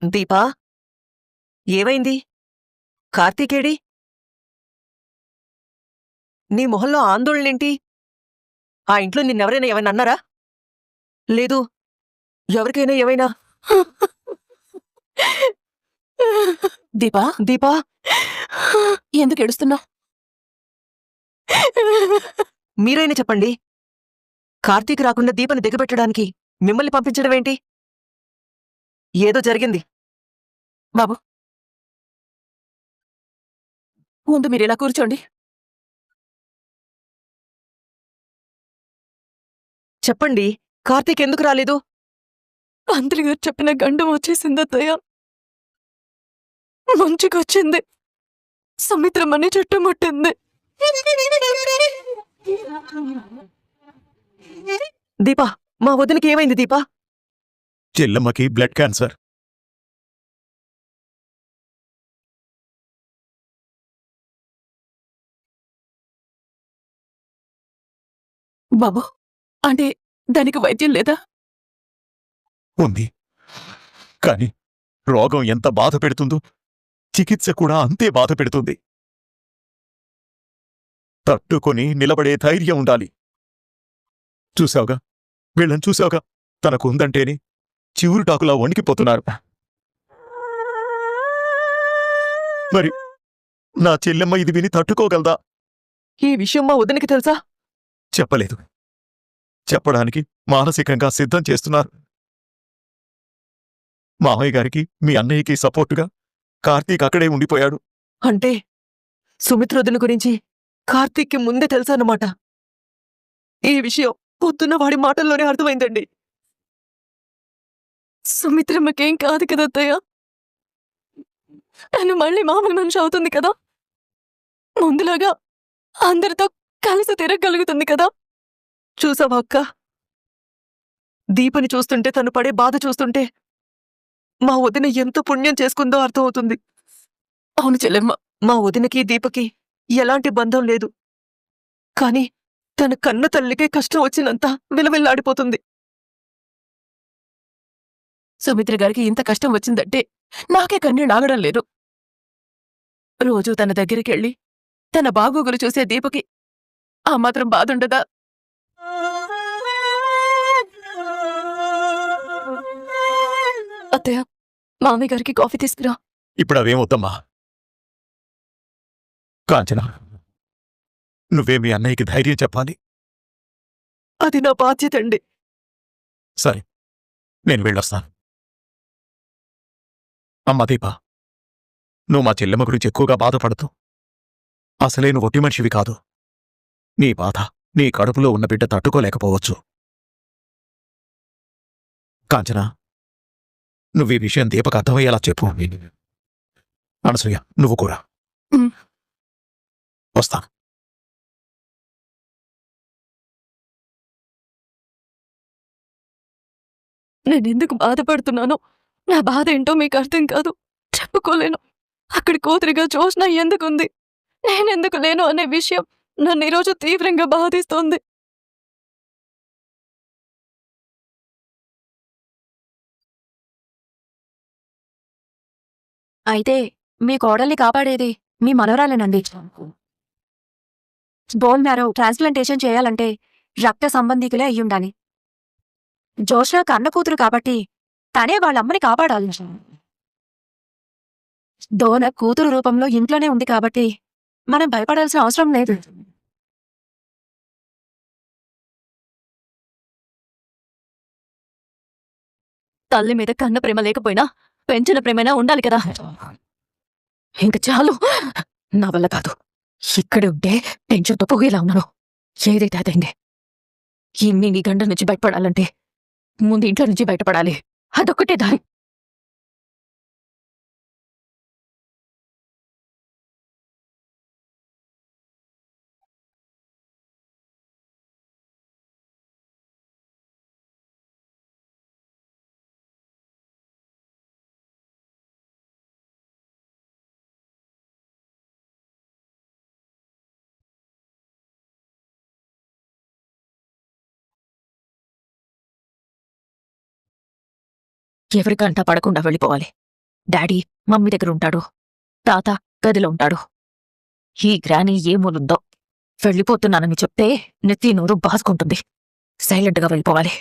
దీపా, ఏమైంది? కార్తీకేడి? నీ మొహంలో ఆందోళనేంటి? ఆ ఇంట్లో నిన్నెవరైనా ఏమైనా అన్నారా? లేదు, ఎవరికైనా ఏమైనా? దీపా, దీపా, ఎందుకు ఏడుస్తున్నావు? మీరైనా చెప్పండి. కార్తీక్ రాకుండా దీపని దిగబెట్టడానికి మిమ్మల్ని పంపించడమేంటి? ఏదో జరిగింది. బాబు, ముందు మీరిలా కూర్చోండి. చెప్పండి, కార్తీక్ ఎందుకు రాలేదు? పంతులు గారు చెప్పిన గండం వచ్చేసింది అత్తయ్య. మంచుకొచ్చింది. సుమిత్రమ్మని చుట్టుముట్టింది. దీపా, మా వదినకి ఏమైంది దీపా? చెల్లమ్మకి బ్లడ్ క్యాన్సర్. బాబు, అంటే దానికి వైద్యం లేదా? ఉంది, కాని రోగం ఎంత బాధ పెడుతుందో చికిత్స కూడా అంతే బాధ పెడుతుంది. తట్టుకొని నిలబడే ధైర్యం ఉండాలి. చూసావుగా, వీళ్ళని చూసావుగా, తనకు ఉందంటేనే చివురుటాకులా వణికిపోతున్నారు. మరి నా చెల్లెమ్మ ఇది విని తట్టుకోగలదా? ఈ విషయం మా వదినకి తెలుసా? చెప్పలేదు. చెప్పడానికి మానసికంగా సిద్ధం చేస్తున్నారు. మామయ్య గారికి, మీ అన్నయ్యకి సపోర్టుగా కార్తీక్ అక్కడే ఉండిపోయాడు. అంటే సుమిత్ర వదిన గురించి కార్తీక్కి ముందే తెలుసన్నమాట. ఈ విషయం పొద్దున్న వాడి మాటల్లోనే అర్థమైందండి. సుమిత్రమ్మకేం కాదు కదా అత్తయ్య. తను మళ్ళీ మామూలు మనిషి అవుతుంది కదా. ముందులాగా అందరితో కలిసి తిరగలుగుతుంది కదా. చూసావా అక్క, దీపని చూస్తుంటే, తను పడే బాధ చూస్తుంటే మా వదిన ఎంత పుణ్యం చేసుకుందో అర్థమవుతుంది. అవును చెల్లెమ్మ, మా వదినకి దీపకి ఎలాంటి బంధం లేదు, కాని తన కన్న తల్లికే కష్టం వచ్చినంత విలవిల్లాడిపోతుంది. సుమిత్ర గారికి ఇంత కష్టం వచ్చిందంటే నాకే కన్నీళ్ళు ఆగడం లేదు. రోజూ తన దగ్గరికెళ్ళి తన బాగోగులు చూసే దీపకి ఆ మాత్రం బాధుండదా? అత్తయ్య, మామయ్య గారికి కాఫీ తీసుకురా. ఇప్పుడు అవేమవుతమ్మా. కాంచన, నువ్వే మీ అన్నయ్యకి ధైర్యం చెప్పాలి. అది నా బాధ్యత అండి. సరే, నేను వెళ్ళొస్తాను. అమ్మా దీప, నువ్వు మా చెల్లెమ్మ గురించి ఎక్కువగా బాధపడతావు. అసలే నువ్వు ఒట్టి మనిషివి కాదు. నీ బాధ నీ కడుపులో ఉన్న బిడ్డ తట్టుకోలేకపోవచ్చు. కాంచన, నువ్వు ఈ విషయం దీపకు అర్థమయ్యేలా చెప్పు. అనసూయ, నువ్వు కూడా. వస్తాను. నేనెందుకు బాధపడుతున్నానో, నా బాధ ఏంటో మీకు అర్థం కాదు. చెప్పుకోలేను. అక్కడి కూతురిగా జోష్న ఎందుకుంది, నేనెందుకు లేను అనే విషయం నన్ను ఈరోజు తీవ్రంగా బాధిస్తోంది. అయితే మీ కోడల్ని కాపాడేది మీ మనవరాలేనండి. బోన్ మ్యారో ట్రాన్స్ప్లాంటేషన్ చేయాలంటే రక్త సంబంధికులే అయ్యుండాలి. జోష్న కన్న కూతురు కాబట్టి తనే వాళ్ళమ్మని కాపాడాలి. డోన కూతురు రూపంలో ఇంట్లోనే ఉంది కాబట్టి మనం భయపడాల్సిన అవసరం లేదు. తల్లి మీద కన్న ప్రేమ లేకపోయినా పెంచిన ప్రేమైనా ఉండాలి కదా. ఇంక చాలు, నా వల్ల కాదు. ఇక్కడే ఉంటే టెన్షన్తో పోయేలా ఉన్నాను. ఏదైతే అదైంది. ఇన్ని నీ గండ నుంచి బయటపడాలంటే ముందు ఇంట్లో నుంచి బయటపడాలి. అదొక్కటే దారి. ఎవరికంటా పడకుండా వెళ్ళిపోవాలి. డాడీ మమ్మీ దగ్గర ఉంటాడు, తాత గదిలో ఉంటాడు. ఈ గ్రాని ఏ మూలుందో. వెళ్ళిపోతున్నానని చెప్తే నెత్తి నోరు బాసుకుంటుంది. సైలెంట్గా వెళ్ళిపోవాలి.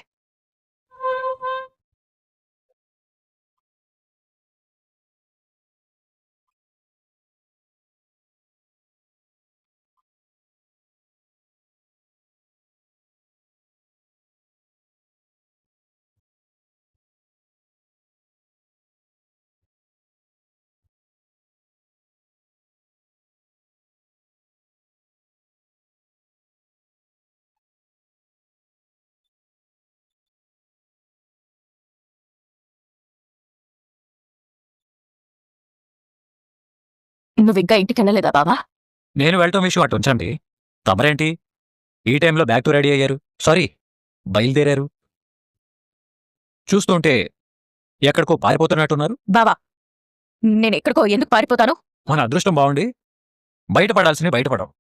నువ్వింకా ఇంటికెళ్ళలేదా బావా? నేను వెళ్ళటం విషయం అటు ఉంచండి. తమరేంటి ఈ టైంలో బ్యాగ్తో రెడీ అయ్యారు? సారీ, బయలుదేరారు. చూస్తుంటే ఎక్కడికో పారిపోతున్నట్టున్నారు. బావా, నేనెక్కడికో ఎందుకు పారిపోతాను? మన అదృష్టం బాగుండి బయటపడాల్సినవి బయటపడవు.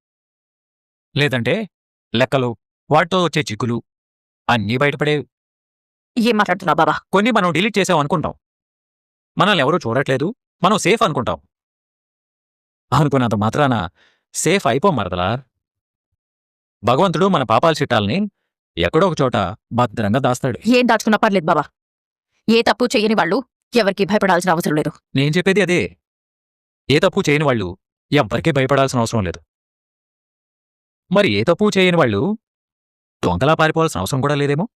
లేదంటే లెక్కలు, వాటితో వచ్చే చిక్కులు అన్నీ బయటపడేవి. ఏం మాట్లాడుతున్నావు బావా? కొన్ని మనం డిలీట్ చేసాం అనుకుంటాం. మనల్ని ఎవరూ చూడట్లేదు, మనం సేఫ్ అనుకుంటాం. అనుకున్నంత మాత్రాన సేఫ్ అయిపోం మరదలా. భగవంతుడు మన పాపాల చిట్టాలని ఎక్కడో ఒక చోట భద్రంగా దాస్తాడు. ఏం దాచుకున్నా పర్లేదు బావా. ఏ తప్పు చెయ్యని వాళ్ళు ఎవరికి భయపడాల్సిన అవసరం లేదు. నేను చెప్పేది అదే. ఏ తప్పు చేయని వాళ్ళు ఎవ్వరికీ భయపడాల్సిన అవసరం లేదు. మరి ఏ తప్పు చేయని వాళ్ళు దొంగలా పారిపోవాల్సిన అవసరం కూడా లేదేమో.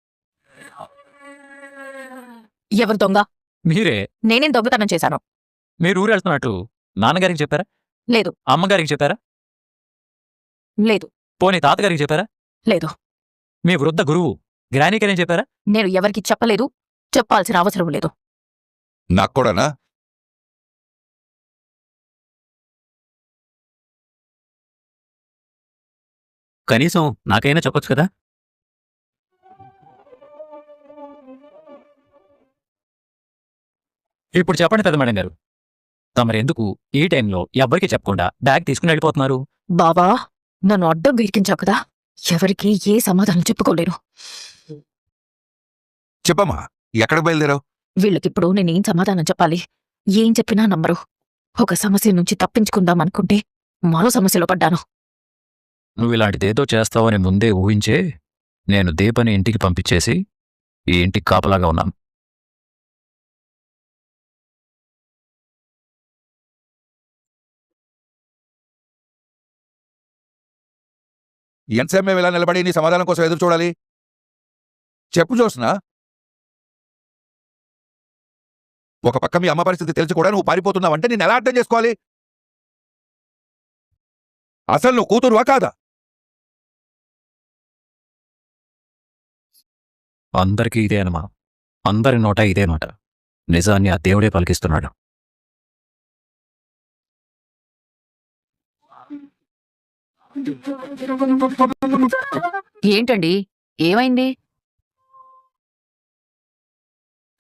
ఎవరు దొంగ? మీరే. నేనేం దొంగతనం చేశాను? మీరు ఊరు వెళ్తున్నట్టు నాన్నగారికి చెప్పారా? లేదు. అమ్మగారికి చెప్పారా? లేదు. పోనీ తాతగారికి చెప్పారా? లేదు. మీ వృద్ధ గురువు గ్రానీకరేం చెప్పారా? నేను ఎవరికి చెప్పలేదు, చెప్పాల్సిన అవసరం లేదు. నాకు కూడానా? కనీసం నాకైనా చెప్పొచ్చు కదా. ఇప్పుడు చెప్పండి పెద్ద మేడం గారు, తమరెందుకు ఈ టైంలో ఎవ్వరికీ చెప్పకుండా బ్యాగ్ తీసుకుని వెళ్ళిపోతున్నారు? బావా, నన్ను అడ్డం వీరికించావు కదా, ఎవరికి ఏ సమాధానం చెప్పుకోలేను. చెప్పమ్మా, ఎక్కడికి బయలుదేరావు? వీళ్ళకిప్పుడు నేనేం సమాధానం చెప్పాలి? ఏం చెప్పినా నమ్మరు. ఒక సమస్య నుంచి తప్పించుకుందామనుకుంటే మరో సమస్యలో పడ్డాను. నువ్వు ఇలాంటిదేదో చేస్తావని ముందే ఊహించే నేను దీపని ఇంటికి పంపించేసి ఈ ఇంటికి కాపలాగా ఉన్నాను. ఎంతసేపు మేము ఇలా నిలబడి నీ సమాధానం కోసం ఎదురు చూడాలి? చెప్పు జోస్నా. ఒక పక్క మీ అమ్మ పరిస్థితి తెలిసి కూడా నువ్వు పారిపోతున్నావంటే నేను ఎలా అర్థం చేసుకోవాలి? అసలు నువ్వు కూతురువా కాదా? అందరికీ ఇదే అనుమా, అందరి నోట ఇదే మాట. నిజాన్ని ఆ దేవుడే పలికిస్తున్నాడు. ఏంటండి, ఏమైంది?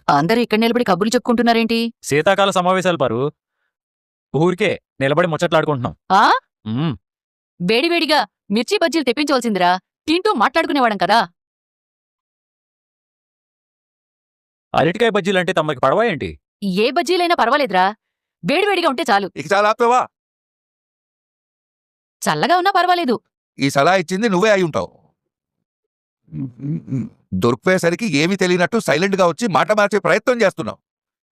అందరూ ఇక్కడ నిలబడి కబుర్లు చెప్పుకుంటున్నారేంటి? శీతాకాల సమావేశాలు పారు, ఊరికే నిలబడి ముచ్చట్లాడుకుంటున్నాం. ఆ మ్మ్. వేడివేడిగా మిర్చి బజ్జీలు తెప్పించవలసిందిరా, తింటూ మాట్లాడుకునేవాడం కదా. అరటికాయ బజ్జీలంటే తమకి పడవా ఏంటి? ఏ బజ్జీలైనా పర్వాలేదురా, వేడివేడిగా ఉంటే చాలు. ఇక చాలా ఆపుతావా? చల్లగా ఉన్నా పర్వాలేదు. ఈ సలహా ఇచ్చింది నువ్వే అయి ఉంటావు. దొరికిపోయేసరికి ఏమీ తెలియనట్టు సైలెంట్ గా వచ్చి మాట మార్చే ప్రయత్నం చేస్తున్నావు.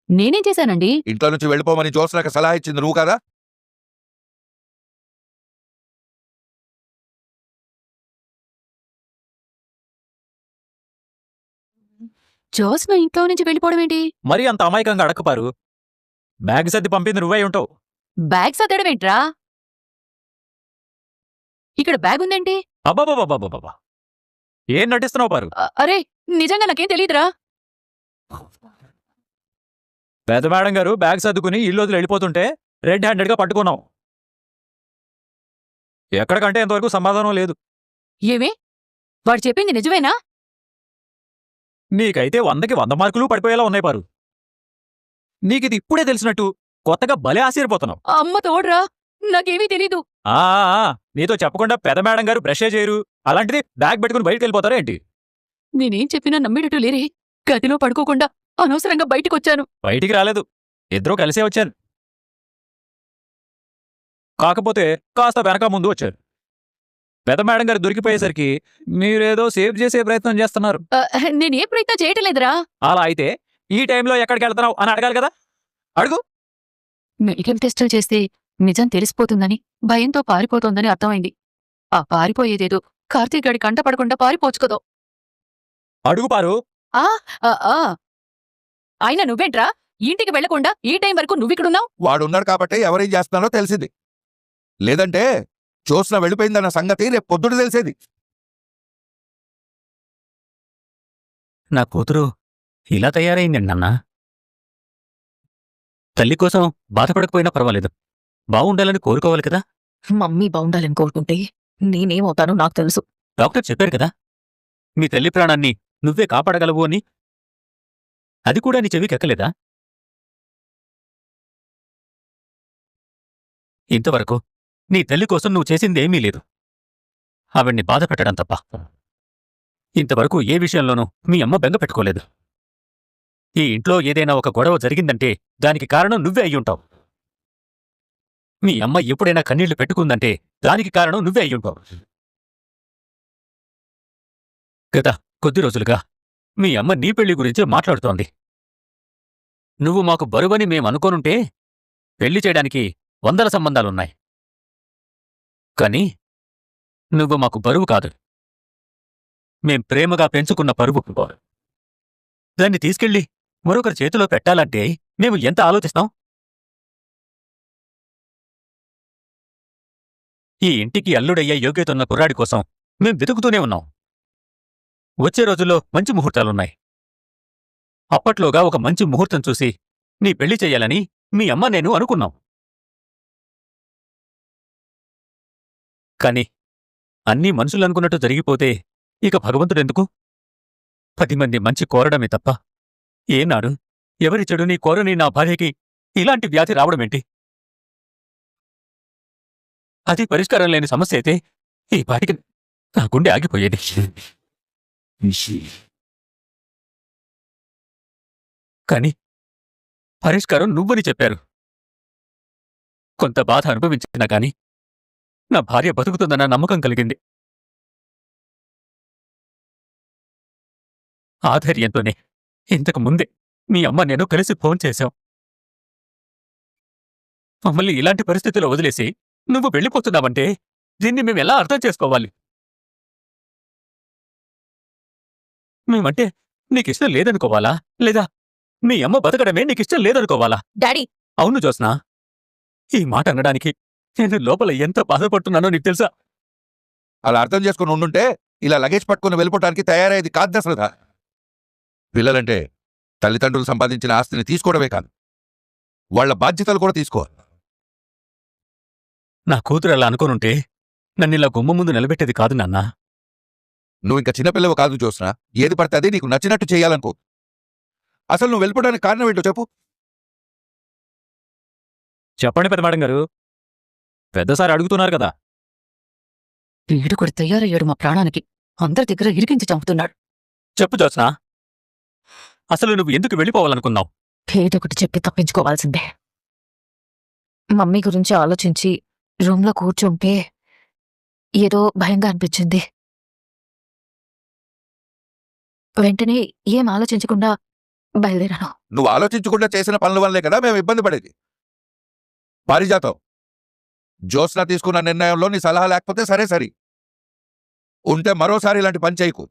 నేనేం చేశానండి? ఇంట్లో నుంచి వెళ్ళిపోమని జోస్నాకు సలహా ఇచ్చింది నువ్వు కదా? జోస్న ఇంట్లో నుంచి వెళ్ళిపోవడం ఏంటి? మరీ అంత అమాయకంగా అడక్కపారు. బ్యాగ్ సర్ది పంపింది నువ్వే ఉంటావు. బ్యాగ్ సర్దడం ఏంట్రా? ఇక్కడ బ్యాగ్ ఉందేంటి? అబ్బాబాబాబాబాబా, ఏం నటిస్తున్నావు పారు? అరే, నిజంగా నాకేం తెలీదురా. పెద్ద మేడం గారు బ్యాగ్ సర్దుకుని ఇల్లు వదిలి వెళ్ళిపోతుంటే రెడ్ హ్యాండెడ్గా పట్టుకున్నాం. ఎక్కడికంటే ఇంతవరకు సమాధానం లేదు. ఏమే, వాడు చెప్పింది నిజమేనా? నీకైతే 100కి 100 మార్కులు పడిపోయేలా ఉన్నాయి పారు. నీకిది ఇప్పుడే తెలిసినట్టు కొత్తగా భలే ఆశ్చర్యపోతున్నావు. అమ్మ తోడ్రా, నాకేమీ తెలీదు. ఆ నీతో చెప్పకుండా పెద్ద మేడం గారు బ్రషే చేయరు, అలాంటిది బ్యాగ్ పెట్టుకుని బయటకు వెళ్ళిపోతారా ఏంటి? నేనేం చెప్పినా నమ్మేటట్టు లేరే. గదిలో పడుకోకుండా అనవసరంగా బయటికొచ్చాను. బయటికి రాలేదు, ఇద్దరూ కలిసే వచ్చారు. కాకపోతే కాస్త వెనక ముందు వచ్చారు. పెద్ద మేడం గారు దొరికిపోయేసరికి మీరేదో సేవ్ చేసే ప్రయత్నం చేస్తున్నారు. నేనే ప్రయత్నం చేయటం లేదురా. అలా అయితే ఈ టైంలో ఎక్కడికి వెళ్తున్నావు అని అడగాలి కదా. అడుగు. మెడికల్ టెస్టులు చేస్తే నిజం తెలిసిపోతుందని భయంతో పారిపోతోందని అర్థమైంది. ఆ పారిపోయేదేదో కార్తీక్ గడి కంట పడకుండా పారిపోచుకదో. అడుగు పారు. ఆ ఆ, ఆ. అయినా నువ్వేంట్రా ఇంటికి వెళ్లకుండా ఈ టైం వరకు నువ్విక్కడున్నావు? వాడున్నాడు కాబట్టి ఎవరేం చేస్తున్నారో తెలిసింది. లేదంటే జ్యోత్స్న వెళ్ళిపోయిందన్న సంగతి రేపు పొద్దుట తెలిసేది. నా కూతురు ఇలా తయారైందండి నాన్న. తల్లి కోసం బాధపడకపోయినా పర్వాలేదు, బావుండాలని కోరుకోవాలి కదా. మమ్మీ బాగుండాలని కోరుకుంటే నేనేమవుతానో నాకు తెలుసు. డాక్టర్ చెప్పారు కదా, మీ తల్లి ప్రాణాన్ని నువ్వే కాపాడగలవు అని. అది కూడా నీ చెవికెక్కలేదా? ఇంతవరకు నీ తల్లి కోసం నువ్వు చేసిందేమీ లేదు, ఆవిడ్ని బాధ పెట్టడం తప్ప. ఇంతవరకు ఏ విషయంలోనూ మీ అమ్మ బెంగ పెట్టుకోలేదు. ఈ ఇంట్లో ఏదైనా ఒక గొడవ జరిగిందంటే దానికి కారణం నువ్వే అయ్యుంటావు. మీ అమ్మ ఎప్పుడైనా కన్నీళ్లు పెట్టుకుందంటే దానికి కారణం నువ్వే అయ్యుంటావు. గత కొద్ది రోజులుగా మీ అమ్మ నీ పెళ్లి గురించే మాట్లాడుతోంది. నువ్వు మాకు బరువని మేమనుకోనుంటే పెళ్లి చేయడానికి 100 సంబంధాలున్నాయి. కాని నువ్వు మాకు బరువు కాదు, మేం ప్రేమగా పెంచుకున్న పరువు. దాన్ని తీసుకెళ్ళి మరొకరి చేతిలో పెట్టాలంటే మేము ఎంత ఆలోచిస్తాం? ఈ ఇంటికి అల్లుడయ్యే యోగ్యతున్న కుర్రాడి కోసం మేం వెతుకుతూనే ఉన్నాం. వచ్చే రోజుల్లో మంచి ముహూర్తాలున్నాయి. అప్పట్లోగా ఒక మంచి ముహూర్తం చూసి నీ పెళ్లి చెయ్యాలని మీ అమ్మ నేను అనుకున్నాం. కాని అన్నీ మనుషులనుకున్నట్టు జరిగిపోతే ఇక భగవంతుడెందుకు? 10 మంది మంచి కోరడమే తప్ప ఏనాడు ఎవరి చెడుని కోరని నా భార్యకి ఇలాంటి వ్యాధి రావడమేంటి? అది పరిష్కారం లేని సమస్య అయితే ఈ పాటికి నా గుండె ఆగిపోయేది. కాని పరిష్కారం నువ్వని చెప్పారు. కొంత బాధ అనుభవించినా కాని నా భార్య బతుకుతుందన్న నమ్మకం కలిగింది. ఆధైర్యంతోనే ఇంతకు ముందే మీ అమ్మ నేను కలిసి ఫోన్ చేశాం. మమ్మల్ని ఇలాంటి పరిస్థితిలో వదిలేసి నువ్వు వెళ్ళిపోతున్నావంటే దీన్ని మేమెలా అర్థం చేసుకోవాలి? మేమంటే నీకిష్టం లేదనుకోవాలా, లేదా మీ అమ్మ బతకడమే నీకిష్టం లేదనుకోవాలా? డాడీ, అవును జ్యోత్స్నా, ఈ మాట అనడానికి నేను లోపల ఎంత బాధపడుతున్నానో నీకు తెలుసా? అలా అర్థం చేసుకుని ఉండుంటే ఇలా లగేజ్ పట్టుకుని వెళ్ళిపోవటానికి తయారయ్యేది కాదు దశరథ. పిల్లలంటే తల్లిదండ్రులు సంపాదించిన ఆస్తిని తీసుకోవడమే కాదు, వాళ్ల బాధ్యతలు కూడా తీసుకో. నా కూతురు అలా అనుకోనుంటే నన్నిలా గుమ్మ ముందు నిలబెట్టేది కాదు నాన్నా. నువ్వు ఇంకా చిన్నపిల్లవు కాదు జ్యోత్స్న. ఏది పడితే అది నీకు నచ్చినట్టు చేయాలనుకో. అసలు నువ్వు వెళ్ళిపోవడానికి కారణం ఏంటో చెప్పు. చెప్పండి పెద్ద మేడం గారు, పెద్దసారి అడుగుతున్నారు కదా. వీడు కూడా తయారయ్యాడు మా ప్రాణానికి. అందరి దగ్గర ఇరికించి చంపుతున్నాడు. చెప్పు జ్యోత్స్నా, అసలు నువ్వు ఎందుకు వెళ్ళిపోవాలనుకున్నావు? ఏదొకటి చెప్పి తప్పించుకోవాల్సిందే. మమ్మీ గురించి ఆలోచించి రూమ్లో కూర్చుంటే ఏదో భయంగా అనిపించింది. వెంటనే ఏం ఆలోచించకుండా బయలుదేరాను. నువ్వు ఆలోచించకుండా చేసిన పనుల వల్లే కదా మేము ఇబ్బంది పడేది. పారిజాతం, జ్యోత్స్న తీసుకున్న నిర్ణయంలో నీ సలహా లేకపోతే సరే ఉంటే మరోసారి ఇలాంటి పని చేయకు.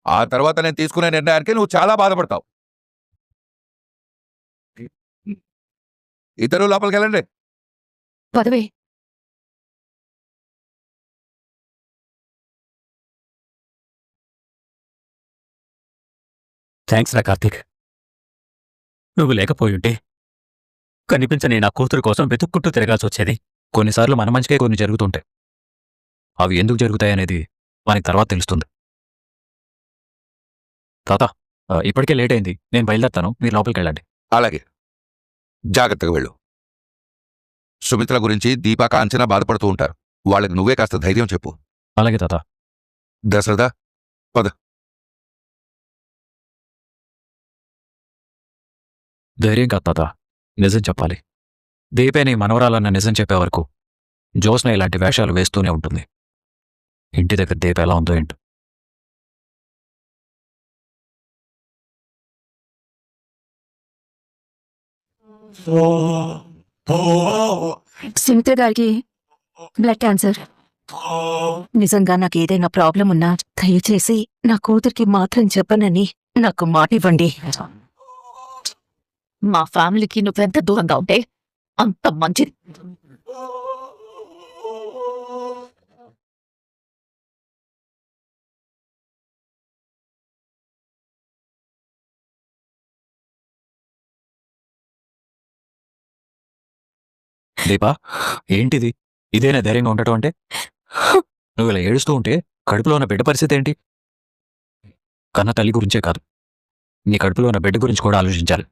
ఆ తర్వాత నేను తీసుకునే నిర్ణయానికి నువ్వు చాలా బాధపడతావు. ఇద్దరు లోపలికి వెళ్ళండి. పదవే. థ్యాంక్స్ రా కార్తీక్. నువ్వు లేకపోయుంటే కనిపించని నా కూతురు కోసం వెతుక్కుంటూ తిరగాల్సొచ్చేది. కొన్నిసార్లు మన మంచికే కొన్ని జరుగుతుంటాయి. అవి ఎందుకు జరుగుతాయనేది మనకి తర్వాత తెలుస్తుంది. తాత, ఇప్పటికే లేట్ అయింది, నేను బయలుదేరుతాను, మీరు లోపలికి వెళ్ళండి. అలాగే, జాగ్రత్తగా వెళ్ళు. సుమిత్ర గురించి దీపా కాంచన బాధపడుతూ ఉంటారు. వాళ్ళకి నువ్వే కాస్త ధైర్యం చెప్పు. అలాగే తాత. దశరథ, పద. ధైర్యం కాదు తాత, నిజం చెప్పాలి. దీపే నీ మనవరాలన్న నిజం చెప్పే వరకు జ్యోత్స్న ఇలాంటి వేషాలు వేస్తూనే ఉంటుంది. ఇంటి దగ్గర దీప ఎలా ఉందో ఏంటో. సుమిత్ర గారికి బ్లడ్ క్యాన్సర్. నిజంగా నాకు ఏదైనా ప్రాబ్లం ఉన్నా దయచేసి నా కూతురికి మాత్రం చెప్పనని నాకు మాట ఇవ్వండి. మా ఫ్యామిలీకి నువ్వెంత దూరంగా ఉంటే అంత మంచిది. దీపా, ఏంటిది? ఇదేనా ధైర్యంగా ఉండటం అంటే? నువ్వు ఇలా ఏడుస్తూ ఉంటే కడుపులో ఉన్న బిడ్డ పరిస్థితి ఏంటి? కన్న తల్లి గురించే కాదు, నీ కడుపులో ఉన్న బిడ్డ గురించి కూడా ఆలోచించాలి.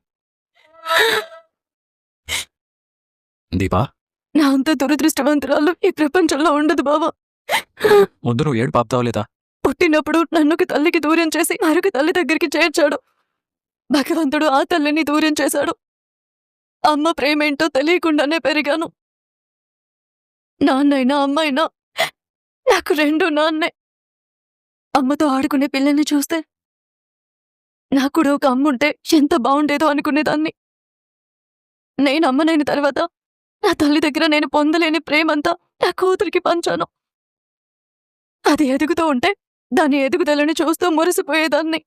దీపా, నా అంత దురదృష్టవంతురాలు ఈ ప్రపంచంలో ఉండదు బావా. ముందు నువ్వు ఏడు పాపుతావు లేదా? పుట్టినప్పుడు నన్నుకి తల్లికి దూరం చేసి మరొక తల్లి దగ్గరికి చేర్చాడు. భగవంతుడు ఆ తల్లిని దూరం చేశాడు. అమ్మ ప్రేమేంటో తెలియకుండానే పెరిగాను. నాన్నైనా అమ్మైనా నాకు రెండు నాన్నే. అమ్మతో ఆడుకునే పిల్లల్ని చూస్తే నాకు కూడా ఒక అమ్ముంటే ఎంత బాగుండేదో అనుకునేదాన్ని. నేను అమ్మనైన తర్వాత నా తల్లి దగ్గర నేను పొందలేని ప్రేమంతా నా కూతురికి పంచాను. అది ఎదుగుతూ ఉంటే దాని ఎదుగుదలని చూస్తూ మురిసిపోయేదాన్ని.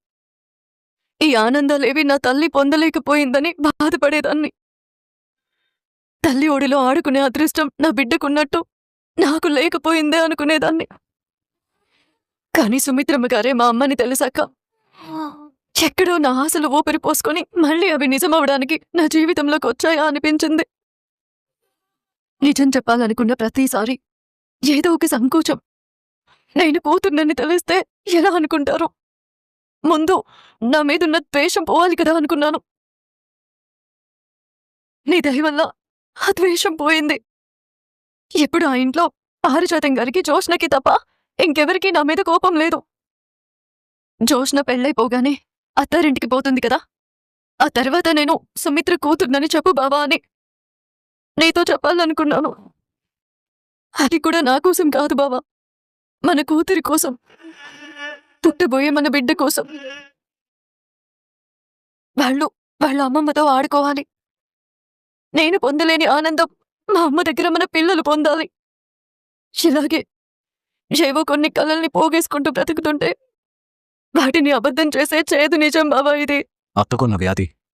ఈ ఆనందాలేవి నా తల్లి పొందలేకపోయిందని బాధపడేదాన్ని. తల్లి ఒడిలో ఆడుకునే అదృష్టం నా బిడ్డకున్నట్టు నాకు లేకపోయిందే అనుకునేదాన్ని. కాని సుమిత్రమ్మ గారే మా అమ్మని తెలిసాక ఎక్కడో నా ఆశలు ఊపిరి పోసుకొని మళ్ళీ అవి నిజమవడానికి నా జీవితంలోకి వచ్చాయా అనిపించింది. నిజం చెప్పాలనుకున్న ప్రతిసారి ఏదో ఒక సంకోచం. నేను కూతుర్నని తెలిస్తే ఎలా అనుకుంటారు? ముందు నా మీదున్న ద్వేషం పోవాలి కదా అనుకున్నాను. నీ దయ వల్ల ఆ ద్వేషం పోయింది. ఇప్పుడు ఆ ఇంట్లో పారిజాతం గారికి జోష్నకి తప్ప ఇంకెవరికీ నా మీద కోపం లేదు. జోష్న పెళ్ళైపోగానే అత్తారింటికి పోతుంది కదా, ఆ తర్వాత నేను సుమిత్ర కూతుర్నని చెప్పు బావా అని నీతో చెప్పాలనుకున్నాను. అది కూడా నా కోసం కాదు బావా, మన కూతురి కోసం, పుట్టబోయే మన బిడ్డ కోసం. వాళ్ళ అమ్మమ్మతో ఆడుకోవాలి. నేను పొందలేని ఆనందం మా అమ్మ దగ్గర మన పిల్లలు పొందాలి. ఇలాగే ఏవో కొన్ని కలల్ని పోగేసుకుంటూ బ్రతుకుతుంటే వాటిని అబద్ధం చేసే చేదు నిజం బావా ఇది. అత్తకున్న వ్యాధి